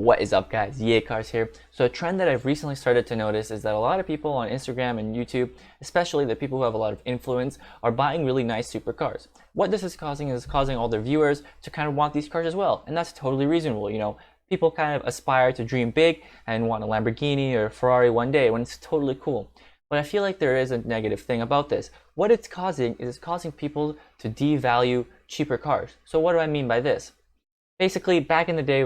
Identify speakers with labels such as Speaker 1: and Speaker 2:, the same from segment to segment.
Speaker 1: What is up, guys? Hypercars here. So a trend that I've recently started to notice is that a lot of people on Instagram and YouTube, especially the people who have a lot of influence, are buying really nice supercars. What this is causing all their viewers to kind of want these cars as well, and that's totally reasonable. People kind of aspire to dream big and want a Lamborghini or a Ferrari one day when it's totally cool. But I feel like there is a negative thing about this. What it's causing is it's causing people to devalue cheaper cars. So what do I mean by this? Basically, back in the day,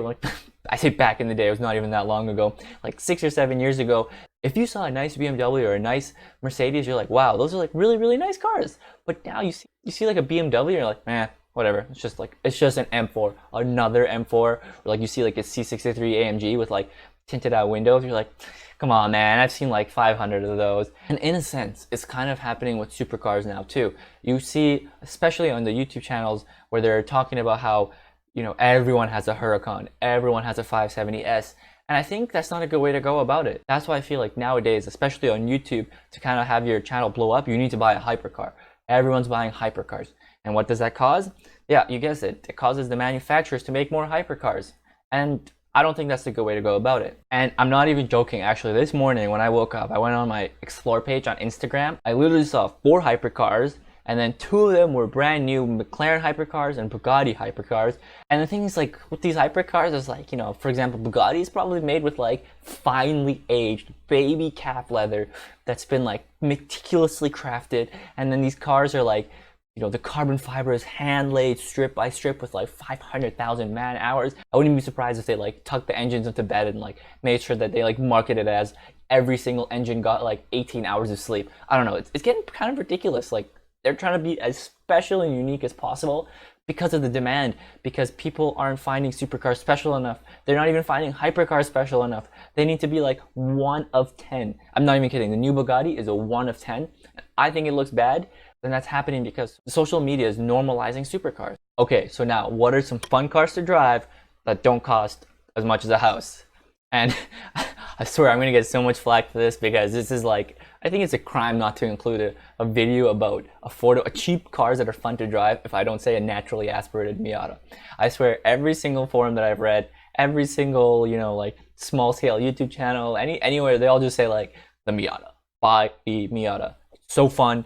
Speaker 1: I say back in the day, it was not even that long ago, like 6 or 7 years ago, if you saw a nice BMW or a nice Mercedes, you're like, wow, those are like really, really nice cars. But now you see like a BMW, you're like, man, whatever. It's just an M4, another M4, or like you see like a C63 AMG with like tinted out windows. You're like, come on, man, I've seen like 500 of those. And in a sense, it's kind of happening with supercars now too. You see, especially on the YouTube channels where they're talking about how everyone has a Huracan, everyone has a 570S, and I think that's not a good way to go about it. That's why I feel like nowadays, especially on YouTube, to kind of have your channel blow up, you need to buy a hypercar. Everyone's buying hypercars. And what does that cause? Yeah, you guessed it. It causes the manufacturers to make more hypercars. And I don't think that's a good way to go about it. And I'm not even joking, actually. This morning when I woke up, I went on my Explore page on Instagram. I literally saw 4 hypercars, and then 2 of them were brand new McLaren hypercars and Bugatti hypercars. And the thing is, like, with these hypercars is like, for example, Bugatti is probably made with like finely aged baby calf leather that's been like meticulously crafted. And then these cars are like, the carbon fiber is hand laid strip by strip with like 500,000 man hours. I wouldn't be surprised if they like tucked the engines into bed and like made sure that they like marketed it as every single engine got like 18 hours of sleep. I don't know. It's getting kind of ridiculous. Like, they're trying to be as special and unique as possible because of the demand, because people aren't finding supercars special enough. They're not even finding hypercars special enough. They need to be like 1 of 10. I'm not even kidding. The new Bugatti is a 1 of 10. I think it looks bad, and that's happening because social media is normalizing supercars. Okay, so now what are some fun cars to drive that don't cost as much as a house? And I swear I'm gonna get so much flack for this because this is like, I think it's a crime not to include a video about cheap cars that are fun to drive if I don't say a naturally aspirated Miata. I swear every single forum that I've read, every single, like small scale YouTube channel, anywhere, they all just say like, the Miata, buy the Miata. It's so fun.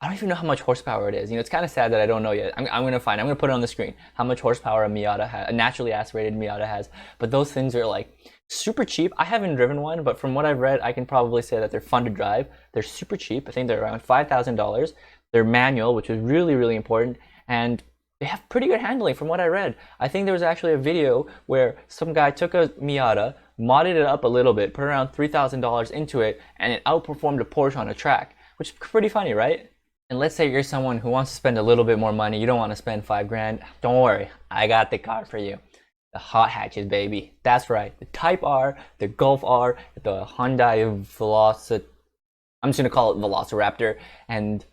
Speaker 1: I don't even know how much horsepower it is. It's kind of sad that I don't know yet. I'm going to put it on the screen, how much horsepower a naturally aspirated Miata has. But those things are like super cheap. I haven't driven one, but from what I've read, I can probably say that they're fun to drive. They're super cheap. I think they're around $5,000. They're manual, which is really, really important. And they have pretty good handling from what I read. I think there was actually a video where some guy took a Miata, modded it up a little bit, put around $3,000 into it, and it outperformed a Porsche on a track, which is pretty funny, right? And let's say you're someone who wants to spend a little bit more money. You don't want to spend $5,000. Don't worry, I got the car for you. The hot hatches, baby. That's right. The Type R, the Golf R, the Hyundai I'm just gonna call it Velociraptor, and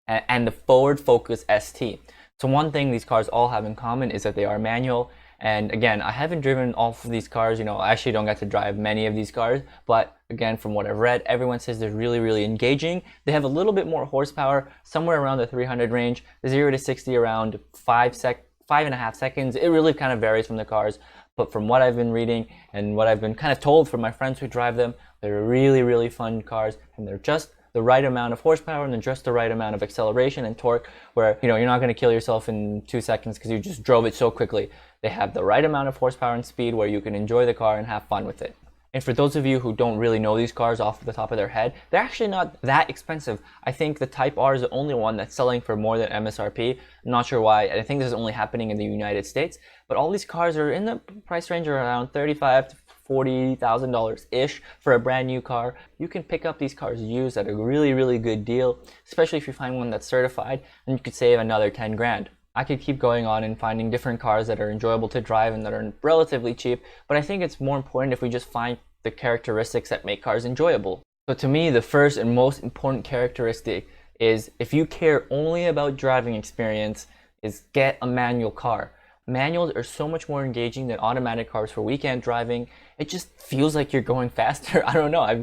Speaker 1: the Ford Focus ST. So one thing these cars all have in common is that they are manual. And again, I haven't driven all of these cars. I actually don't get to drive many of these cars. But again, from what I've read, everyone says they're really, really engaging. They have a little bit more horsepower, somewhere around the 300 range. The 0 to 60 around 5.5 seconds. It really kind of varies from the cars. But from what I've been reading and what I've been kind of told from my friends who drive them, they're really, really fun cars. And they're just the right amount of horsepower and then just the right amount of acceleration and torque where, you're not going to kill yourself in 2 seconds because you just drove it so quickly. They have the right amount of horsepower and speed where you can enjoy the car and have fun with it. And for those of you who don't really know these cars off the top of their head, they're actually not that expensive. I think the Type R is the only one that's selling for more than MSRP. I'm not sure why. I think this is only happening in the United States. But all these cars are in the price range around $35,000 to $40,000-ish for a brand new car. You can pick up these cars used at a really, really good deal, especially if you find one that's certified, and you could save another 10 grand. I could keep going on and finding different cars that are enjoyable to drive and that are relatively cheap, but I think it's more important if we just find the characteristics that make cars enjoyable. So to me, the first and most important characteristic is, if you care only about driving experience, is get a manual car. Manuals are so much more engaging than automatic cars for weekend driving. It just feels like you're going faster. I don't know.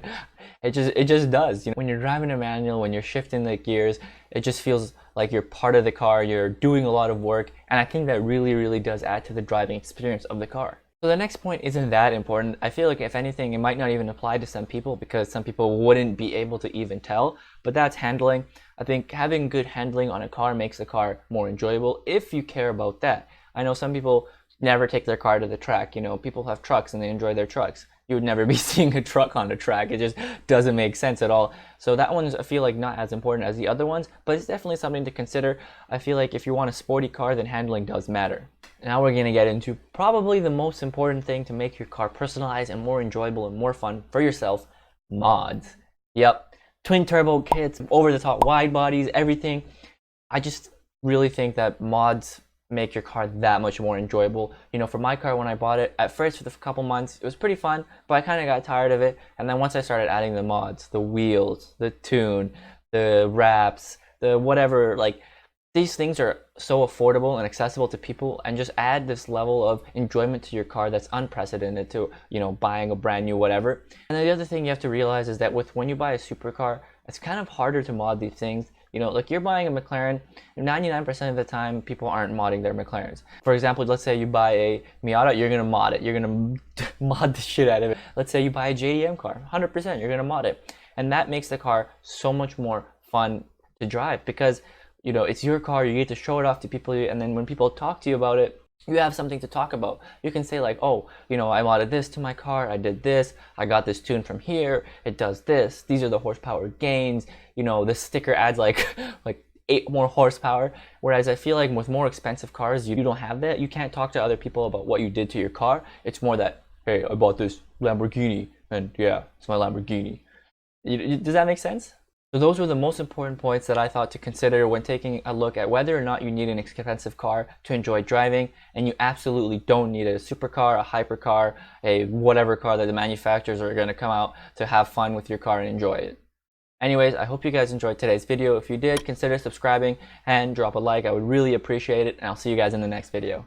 Speaker 1: It just does. When you're driving a manual, when you're shifting the gears, it just feels like you're part of the car. You're doing a lot of work, and I think that really, really does add to the driving experience of the car. So the next point isn't that important. I feel like if anything, it might not even apply to some people because some people wouldn't be able to even tell, but that's handling. I think having good handling on a car makes the car more enjoyable if you care about that. I know some people never take their car to the track. You know, people have trucks and they enjoy their trucks. You would never be seeing a truck on the track. It just doesn't make sense at all. So that one's, I feel like, not as important as the other ones, but it's definitely something to consider. I feel like if you want a sporty car, then handling does matter. Now we're going to get into probably the most important thing to make your car personalized and more enjoyable and more fun for yourself, mods. Yep, twin turbo kits, over the top wide bodies, everything. I just really think that mods make your car that much more enjoyable. You know, for my car, when I bought it, at first for the couple months, it was pretty fun, but I kind of got tired of it. And then once I started adding the mods, the wheels, the tune, the wraps, the whatever, like, these things are so affordable and accessible to people and just add this level of enjoyment to your car that's unprecedented to, you know, buying a brand new whatever. And then the other thing you have to realize is that when you buy a supercar, it's kind of harder to mod these things. You know, like you're buying a McLaren, 99% of the time people aren't modding their McLarens. For example, let's say you buy a Miata, you're gonna mod it. You're gonna mod the shit out of it. Let's say you buy a JDM car, 100% you're gonna mod it. And that makes the car so much more fun to drive because, you know, it's your car, you get to show it off to people, and then when people talk to you about it, you have something to talk about. You can say like, oh, you know, I modded this to my car, I did this, I got this tune from here, it does this, these are the horsepower gains, you know, this sticker adds like 8 more horsepower. Whereas I feel like with more expensive cars, you don't have that. You can't talk to other people about what you did to your car. It's more that, hey, I bought this Lamborghini, and yeah, it's my Lamborghini. Does that make sense? So those were the most important points that I thought to consider when taking a look at whether or not you need an expensive car to enjoy driving, and you absolutely don't need a supercar, a hypercar, a whatever car that the manufacturers are going to come out to have fun with your car and enjoy it. Anyways, I hope you guys enjoyed today's video. If you did, consider subscribing and drop a like. I would really appreciate it, and I'll see you guys in the next video.